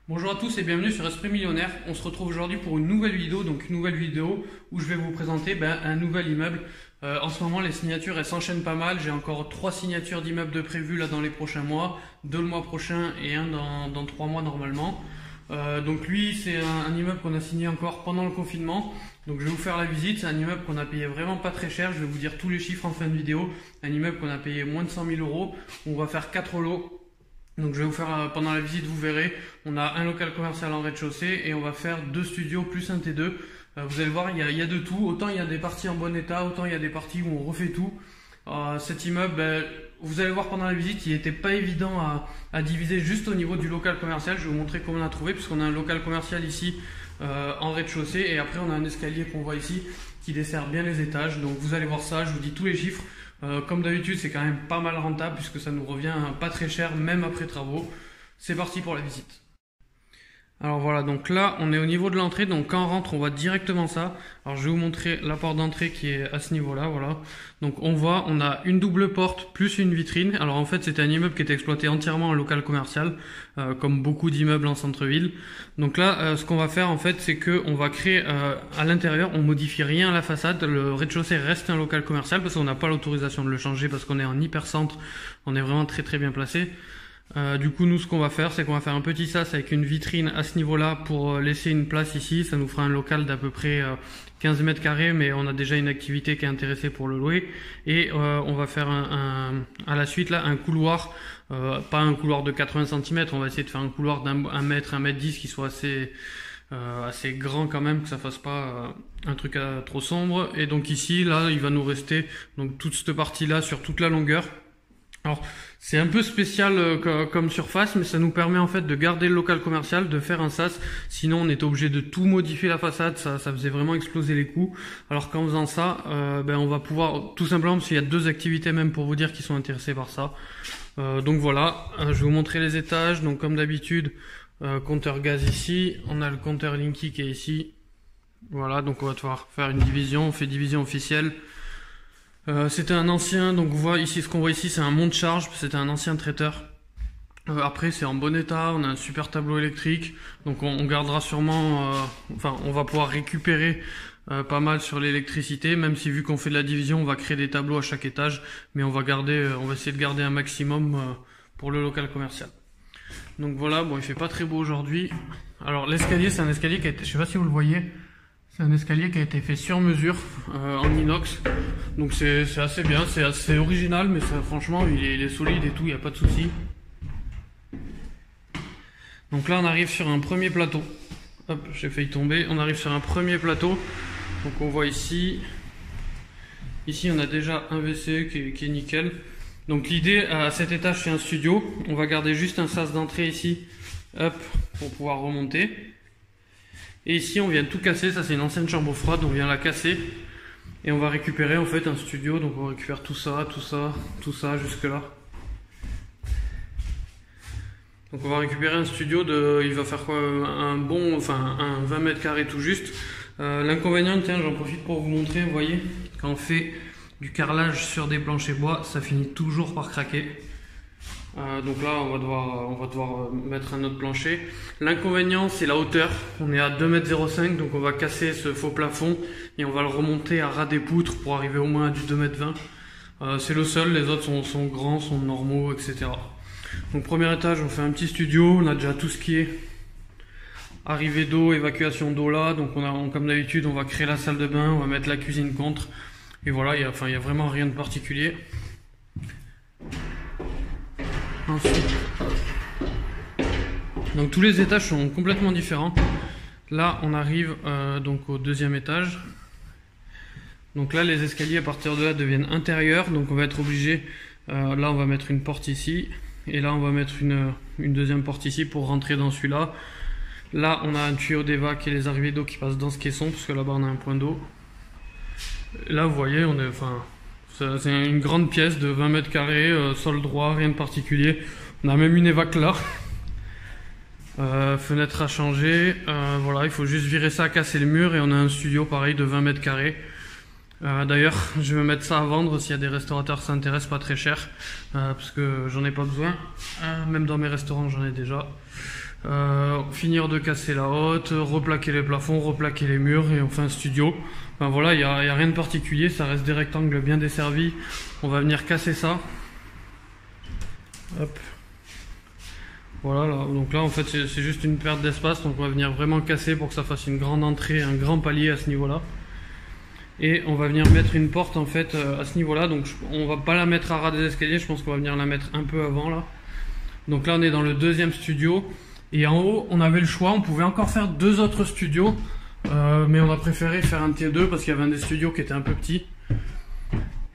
Bonjour à tous et bienvenue sur Esprit Millionnaire. On se retrouve aujourd'hui pour une nouvelle vidéo, où je vais vous présenter un nouvel immeuble. En ce moment, les signatures elles s'enchaînent pas mal. J'ai encore 3 signatures d'immeubles de prévues là dans les prochains mois, 2 le mois prochain et un dans 3 mois normalement. Donc lui, c'est un immeuble qu'on a signé encore pendant le confinement. Donc je vais vous faire la visite. C'est un immeuble qu'on a payé vraiment pas très cher. Je vais vous dire tous les chiffres en fin de vidéo. Un immeuble qu'on a payé moins de 100 000 euros. On va faire 4 lots. Donc je vais vous faire, pendant la visite, vous verrez, on a un local commercial en rez-de-chaussée et on va faire 2 studios plus un T2. Vous allez voir, il y a de tout. Autant il y a des parties en bon état, autant il y a des parties où on refait tout. Cet immeuble, vous allez voir pendant la visite, il n'était pas évident à diviser juste au niveau du local commercial. Je vais vous montrer comment on a trouvé, puisqu'on a un local commercial ici en rez-de-chaussée et après on a un escalier qu'on voit ici qui dessert bien les étages. Donc vous allez voir ça, je vous dis tous les chiffres. Comme d'habitude, c'est quand même pas mal rentable puisque ça nous revient pas très cher même après travaux. C'est parti pour la visite. Alors voilà, donc là on est au niveau de l'entrée, donc quand on rentre on voit directement ça. Alors je vais vous montrer la porte d'entrée qui est à ce niveau là, voilà. Donc on a une double porte plus une vitrine. Alors en fait c'était un immeuble qui était exploité entièrement en local commercial, comme beaucoup d'immeubles en centre-ville. Donc là ce qu'on va faire en fait c'est que on va créer à l'intérieur, on modifie rien à la façade. Le rez-de-chaussée reste un local commercial parce qu'on n'a pas l'autorisation de le changer parce qu'on est en hyper centre, on est vraiment très bien placé. Du coup nous ce qu'on va faire c'est qu'on va faire un petit sas avec une vitrine à ce niveau là pour laisser une place ici. Ça nous fera un local d'à peu près 15 mètres carrés, mais on a déjà une activité qui est intéressée pour le louer. Et on va faire à la suite là un couloir, pas un couloir de 80 cm, on va essayer de faire un couloir d'un mètre, 1,10 m qui soit assez grand quand même, que ça fasse pas un truc trop sombre. Et donc ici là il va nous rester donc toute cette partie là sur toute la longueur. Alors c'est un peu spécial comme surface, mais ça nous permet en fait de garder le local commercial, de faire un sas. Sinon on était obligé de tout modifier la façade, ça faisait vraiment exploser les coûts. Alors qu'en faisant ça, on va pouvoir tout simplement, parce qu'il y a 2 activités même pour vous dire qui sont intéressés par ça. Donc voilà, je vais vous montrer les étages. Donc comme d'habitude, compteur gaz ici, on a le compteur Linky qui est ici. Voilà, donc on va devoir faire une division, on fait division officielle. C'était un ancien, donc vous voyez ici, ce qu'on voit ici c'est un monte-charge, c'était un ancien traiteur. Après c'est en bon état, on a un super tableau électrique, donc on gardera sûrement, on va pouvoir récupérer pas mal sur l'électricité, même si vu qu'on fait de la division on va créer des tableaux à chaque étage, mais on va essayer de garder un maximum pour le local commercial. Donc voilà, bon il fait pas très beau aujourd'hui. Alors l'escalier c'est un escalier qui a été, je sais pas si vous le voyez, c'est un escalier qui a été fait sur mesure en inox, donc c'est assez bien, c'est assez original, mais ça, franchement il est solide et tout, il n'y a pas de souci. Donc là on arrive sur un premier plateau, hop j'ai failli tomber, on arrive sur un premier plateau, donc on voit ici on a déjà un WC qui est nickel. Donc l'idée à cet étage c'est un studio, on va garder juste un sas d'entrée ici, hop, pour pouvoir remonter. Et ici on vient tout casser, ça c'est une ancienne chambre froide, on vient la casser et on va récupérer en fait un studio. Donc on récupère tout ça jusque là. Donc on va récupérer un studio il va faire quoi, un 20 mètres carrés tout juste. L'inconvénient, tiens j'en profite pour vous montrer, vous voyez, quand on fait du carrelage sur des planchers bois, ça finit toujours par craquer. Donc là on va devoir mettre un autre plancher. L'inconvénient c'est la hauteur, on est à 2,05 m, donc on va casser ce faux plafond et on va le remonter à ras des poutres pour arriver au moins à du 2,20 m. C'est le seul, les autres sont grands, sont normaux, etc. Donc premier étage on fait un petit studio, on a déjà tout ce qui est arrivée d'eau, évacuation d'eau là, donc comme d'habitude on va créer la salle de bain, on va mettre la cuisine contre, et voilà, il y a vraiment rien de particulier. Ensuite, donc tous les étages sont complètement différents. Là on arrive donc au 2e étage. Donc là les escaliers à partir de là deviennent intérieurs, donc on va être obligé, là on va mettre une porte ici, et là on va mettre une deuxième porte ici pour rentrer dans celui-là. Là on a un tuyau d'évac et les arrivées d'eau qui passent dans ce caisson, parce que là-bas on a un point d'eau. Là vous voyez, c'est une grande pièce de 20 mètres carrés, sol droit, rien de particulier. On a même une évac là. Fenêtre à changer. Voilà, il faut juste virer ça, casser le mur et on a un studio pareil de 20 mètres carrés. D'ailleurs, je vais mettre ça à vendre s'il y a des restaurateurs qui s'intéressent, pas très cher, parce que j'en ai pas besoin. Même dans mes restaurants, j'en ai déjà. finir de casser la haute, replaquer les plafonds, replaquer les murs et on fait un studio. Enfin voilà, il y a rien de particulier, ça reste des rectangles bien desservis. On va venir casser ça. Hop. Voilà, là. Donc là en fait c'est juste une perte d'espace, donc on va venir vraiment casser pour que ça fasse une grande entrée, un grand palier à ce niveau-là. Et on va venir mettre une porte en fait à ce niveau-là, donc on va pas la mettre à ras des escaliers, je pense qu'on va venir la mettre un peu avant là. Donc là on est dans le deuxième studio. Et en haut, on avait le choix, on pouvait encore faire 2 autres studios, mais on a préféré faire un T2 parce qu'il y avait un des studios qui était un peu petit.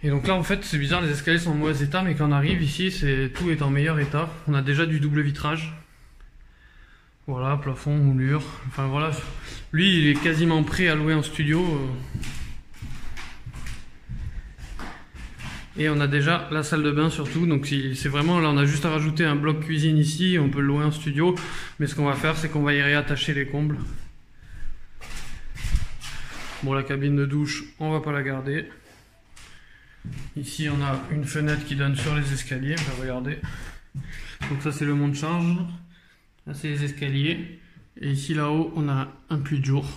Et donc là, en fait, c'est bizarre, les escaliers sont en mauvais état, mais quand on arrive ici, tout est en meilleur état. On a déjà du double vitrage. Voilà, plafond, moulure. Enfin voilà, lui, il est quasiment prêt à louer en studio. Et on a déjà la salle de bain surtout, donc c'est vraiment, là on a juste à rajouter un bloc cuisine ici, on peut le louer en studio, mais ce qu'on va faire c'est qu'on va y réattacher les combles. Bon, la cabine de douche, on va pas la garder. Ici on a une fenêtre qui donne sur les escaliers, on va regarder. Donc ça c'est le monte-charge, là c'est les escaliers, et ici là-haut on a un puits de jour.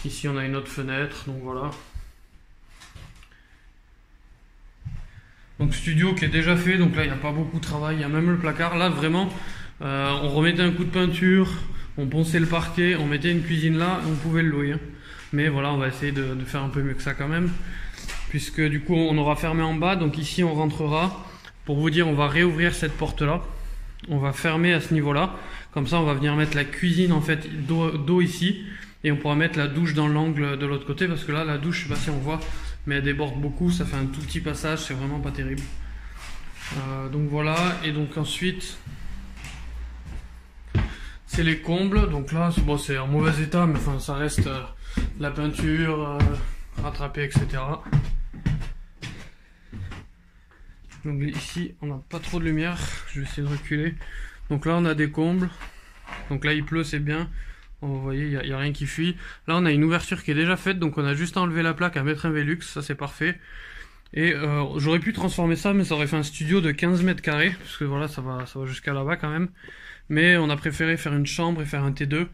Ici on a une autre fenêtre, donc voilà. Donc studio qui est déjà fait, donc là il n'y a pas beaucoup de travail, il y a même le placard. Là vraiment, on remettait un coup de peinture, on ponçait le parquet, on mettait une cuisine là, et on pouvait le louer. Mais voilà, on va essayer de faire un peu mieux que ça quand même. Puisque du coup on aura fermé en bas, donc ici on rentrera. Pour vous dire, on va réouvrir cette porte là. On va fermer à ce niveau là. Comme ça on va venir mettre la cuisine en fait d'eau ici. Et on pourra mettre la douche dans l'angle de l'autre côté. Parce que là la douche, je sais pas si on voit, mais elle déborde beaucoup, ça fait un tout petit passage, c'est vraiment pas terrible. Donc voilà, et donc ensuite c'est les combles. Donc là bon, c'est en mauvais état, mais enfin ça reste la peinture rattrapée, etc. Donc ici on n'a pas trop de lumière, je vais essayer de reculer. Donc là on a des combles, donc là il pleut, c'est bien. Vous voyez, il n'y a rien qui fuit. Là, on a une ouverture qui est déjà faite, donc on a juste à enlever la plaque, à mettre un Velux, ça c'est parfait. Et j'aurais pu transformer ça, mais ça aurait fait un studio de 15 mètres carrés, parce que voilà, ça va jusqu'à là-bas quand même. Mais on a préféré faire une chambre et faire un T2,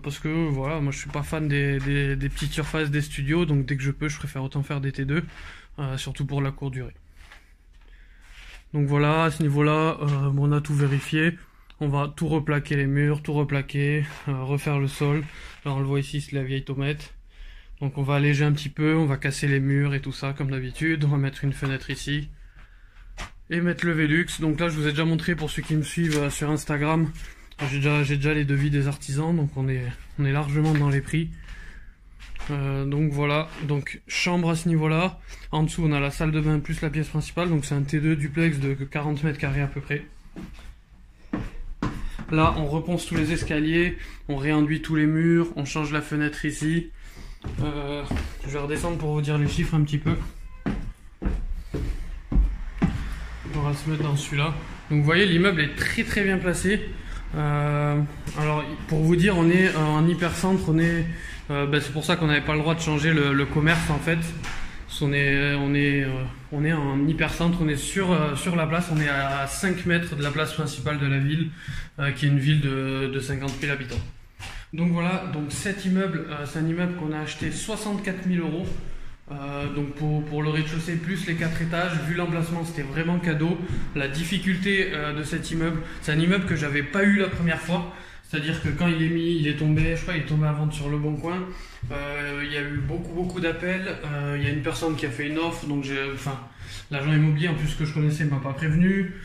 parce que voilà, moi je suis pas fan des petites surfaces des studios, donc dès que je peux, je préfère autant faire des T2, surtout pour la courte durée. Donc voilà, à ce niveau-là, on a tout vérifié. On va tout replaquer les murs, tout replaquer, refaire le sol. Là on le voit ici, c'est la vieille tomate. Donc on va alléger un petit peu, on va casser les murs et tout ça comme d'habitude. On va mettre une fenêtre ici. Et mettre le Velux. Donc là je vous ai déjà montré pour ceux qui me suivent sur Instagram. J'ai déjà les devis des artisans, donc on est largement dans les prix. Donc voilà, donc chambre à ce niveau-là. En dessous on a la salle de bain plus la pièce principale. Donc c'est un T2 duplex de 40 mètres carrés à peu près. Là, on reponce tous les escaliers, on réenduit tous les murs, on change la fenêtre ici. Je vais redescendre pour vous dire les chiffres un petit peu. On va se mettre dans celui-là. Donc vous voyez, l'immeuble est très très bien placé. Alors pour vous dire, on est en hypercentre, c'est pour ça qu'on n'avait pas le droit de changer le commerce en fait. On est en hypercentre, on est sur la place, on est à 5 mètres de la place principale de la ville, qui est une ville de 50 000 habitants. Donc voilà, donc cet immeuble, c'est un immeuble qu'on a acheté 64 000 €. Donc pour le rez-de-chaussée plus les 4 étages, vu l'emplacement c'était vraiment cadeau. La difficulté de cet immeuble, c'est un immeuble que j'avais pas eu la première fois. C'est-à-dire que quand il est tombé, je crois il est tombé à vendre sur Le Bon Coin. Il y a eu beaucoup d'appels. Il y a une personne qui a fait une offre, donc l'agent immobilier en plus que je connaissais m'a pas prévenu.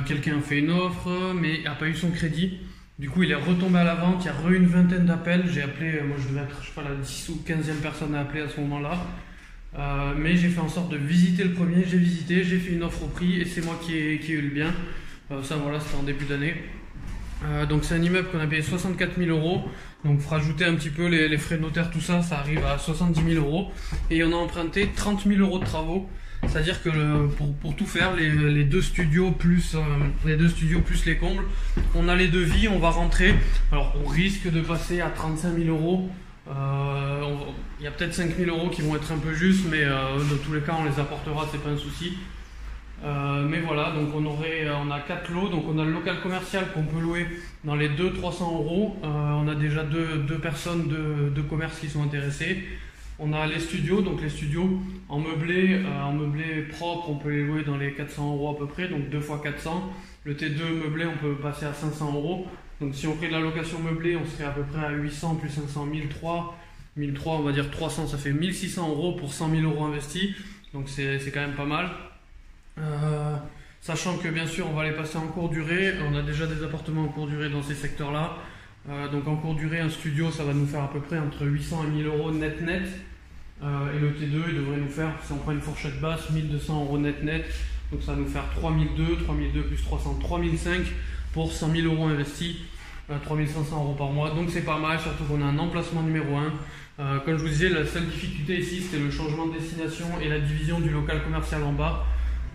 Quelqu'un a fait une offre, mais n'a pas eu son crédit. Du coup, il est retombé à la vente. Il y a une vingtaine d'appels. J'ai appelé, moi je devais être, je sais pas, la 10 ou 15e personne à appeler à ce moment-là. Mais j'ai fait en sorte de visiter le premier. J'ai visité, j'ai fait une offre au prix et c'est moi qui ai eu le bien. Ça, voilà, c'était en début d'année. Donc c'est un immeuble qu'on a payé 64 000 €. Donc faut rajouter un petit peu les frais de notaire, tout ça, ça arrive à 70 000 €. Et on a emprunté 30 000 € de travaux. C'est-à-dire que pour tout faire, les deux studios plus les combles, on a les devis, on va rentrer. Alors on risque de passer à 35 000 €. Il y a peut-être 5 000 € qui vont être un peu justes, mais dans tous les cas on les apportera, c'est pas un souci. Mais voilà, donc on a 4 lots. Donc on a le local commercial qu'on peut louer dans les 200-300 euros. On a déjà deux personnes de commerce qui sont intéressées. On a les studios, donc les studios en meublé propre, on peut les louer dans les 400 euros à peu près, donc 2 fois 400. Le T2 meublé, on peut passer à 500 euros. Donc si on fait de la location meublée, on serait à peu près à 800 plus 500, 1003. 1003, on va dire 300, ça fait 1600 euros pour 100 000 euros investis. Donc c'est quand même pas mal. Sachant que bien sûr, on va les passer en courte durée. On a déjà des appartements en courte durée dans ces secteurs-là. Donc en courte durée, un studio, ça va nous faire à peu près entre 800 et 1000 euros net. Et le T2, il devrait nous faire, si on prend une fourchette basse, 1200 euros net. Donc ça va nous faire 3002 plus 300, 3005 pour 100 000 euros investis, 3500 euros par mois. Donc c'est pas mal, surtout qu'on a un emplacement numéro 1. Comme je vous disais, la seule difficulté ici, c'était le changement de destination et la division du local commercial en bas.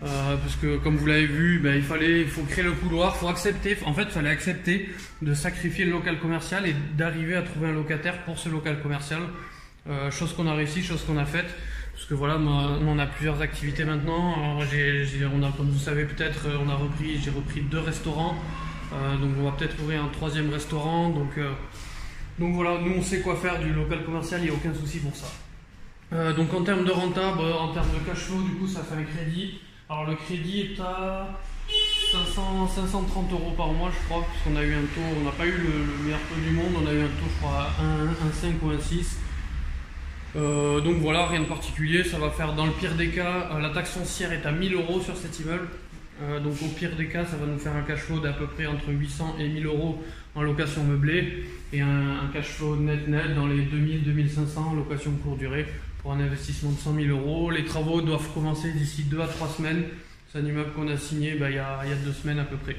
Parce que comme vous l'avez vu, il faut créer le couloir, il fallait accepter de sacrifier le local commercial et d'arriver à trouver un locataire pour ce local commercial. Chose qu'on a réussi, chose qu'on a faite. Parce que voilà, on a plusieurs activités maintenant. Comme vous savez peut-être, j'ai repris 2 restaurants. Donc on va peut-être ouvrir un 3e restaurant. Donc voilà, nous on sait quoi faire du local commercial, il n'y a aucun souci pour ça. Donc en termes de rentable, en termes de cash flow, du coup ça fait un crédit. Alors le crédit est à 530 euros par mois je crois, parce qu'on a eu un taux, on n'a pas eu le meilleur taux du monde, on a eu un taux je crois à 1,5 ou 1,6. Donc voilà, rien de particulier, ça va faire dans le pire des cas, la taxe foncière est à 1000 euros sur cet immeuble. Donc au pire des cas, ça va nous faire un cash flow d'à peu près entre 800 et 1000 euros en location meublée et un cash flow net dans les 2000-2500 en location courte durée pour un investissement de 100 000 euros. Les travaux doivent commencer d'ici 2 à 3 semaines. C'est un immeuble qu'on a signé il y a 2 semaines à peu près.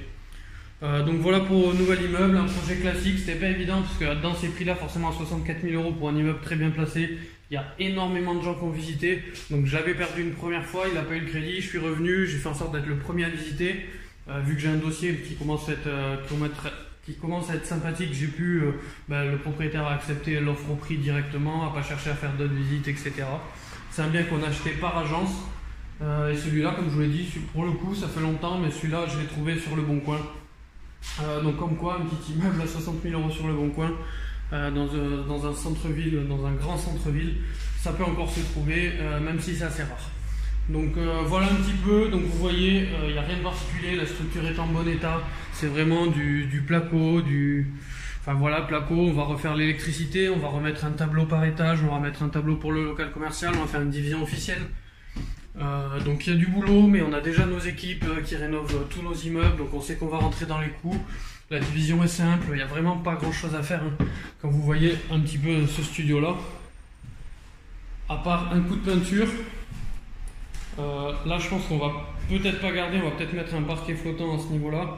Donc voilà pour nouvel immeuble, un projet classique, c'était pas évident parce que dans ces prix là, forcément à 64 000 euros pour un immeuble très bien placé, il y a énormément de gens qui ont visité. Donc j'avais perdu une première fois, il n'a pas eu le crédit, je suis revenu, j'ai fait en sorte d'être le premier à visiter. Vu que j'ai un dossier qui commence à être sympathique, j'ai pu, le propriétaire a accepté l'offre au prix directement, a pas cherché à faire d'autres visites, etc. C'est un bien qu'on a acheté par agence. Et celui-là, comme je vous l'ai dit, pour le coup, ça fait longtemps, mais celui-là, je l'ai trouvé sur le Bon Coin. Donc comme quoi, un petit immeuble à 60 000 euros sur le Bon Coin, dans un centre-ville, dans un grand centre-ville, ça peut encore se trouver, même si c'est assez rare. Donc voilà un petit peu, donc vous voyez, il n'y a rien de particulier, la structure est en bon état, c'est vraiment du placo, placo, on va refaire l'électricité, on va remettre un tableau par étage, on va mettre un tableau pour le local commercial, on va faire une division officielle. Donc il y a du boulot, mais on a déjà nos équipes qui rénovent tous nos immeubles, donc on sait qu'on va rentrer dans les coûts. La division est simple, il n'y a vraiment pas grand chose à faire, hein. Quand vous voyez un petit peu ce studio là, à part un coup de peinture, là je pense qu'on va peut-être pas garder, on va peut-être mettre un parquet flottant à ce niveau là,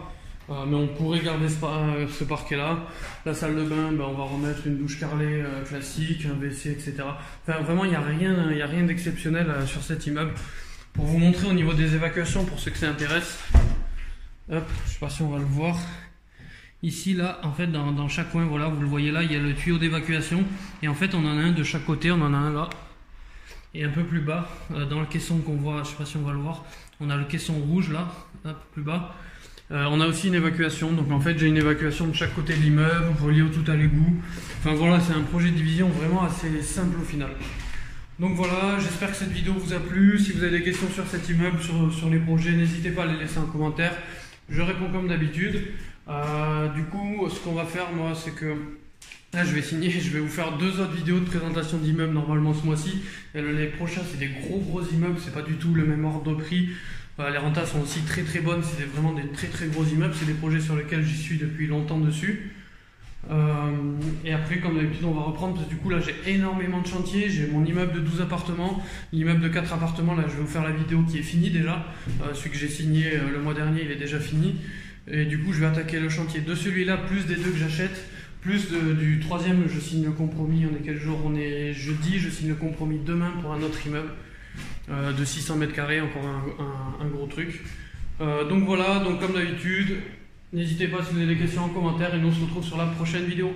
mais on pourrait garder ce parquet là. La salle de bain, on va remettre une douche carrelée classique, un WC, etc. Enfin vraiment il n'y a rien d'exceptionnel sur cet immeuble. Pour vous montrer au niveau des évacuations, pour ceux que ça intéresse, hop, je sais pas si on va le voir. Ici là, en fait dans chaque coin, voilà, vous le voyez là, il y a le tuyau d'évacuation, et en fait on en a un de chaque côté, on en a un là. Et un peu plus bas, dans le caisson qu'on voit, je sais pas si on va le voir, on a le caisson rouge là, un peu plus bas. On a aussi une évacuation, donc en fait j'ai une évacuation de chaque côté de l'immeuble, relié au tout à l'égout. Enfin voilà, c'est un projet de division vraiment assez simple au final. Donc voilà, j'espère que cette vidéo vous a plu. Si vous avez des questions sur cet immeuble, sur les projets, n'hésitez pas à les laisser en commentaire. Je réponds comme d'habitude. Du coup, ce qu'on va faire, moi, c'est que là, je vais signer, je vais vous faire 2 autres vidéos de présentation d'immeubles normalement ce mois-ci. Et l'année prochaine, c'est des gros immeubles, c'est pas du tout le même ordre de prix. Les rentas sont aussi très bonnes, c'est vraiment des très gros immeubles, c'est des projets sur lesquels j'y suis depuis longtemps dessus. Et après, comme d'habitude, on va reprendre parce que du coup, là, j'ai énormément de chantiers. J'ai mon immeuble de 12 appartements, l'immeuble de 4 appartements. Là, je vais vous faire la vidéo qui est finie déjà. Celui que j'ai signé le mois dernier, il est déjà fini. Et du coup, je vais attaquer le chantier de celui-là, plus des 2 que j'achète. Plus du 3e, je signe le compromis. On est quel jour? On est jeudi, je signe le compromis demain pour un autre immeuble de 600 mètres carrés, encore un gros truc. Donc voilà, donc comme d'habitude, n'hésitez pas si vous avez des questions en commentaire et nous on se retrouve sur la prochaine vidéo.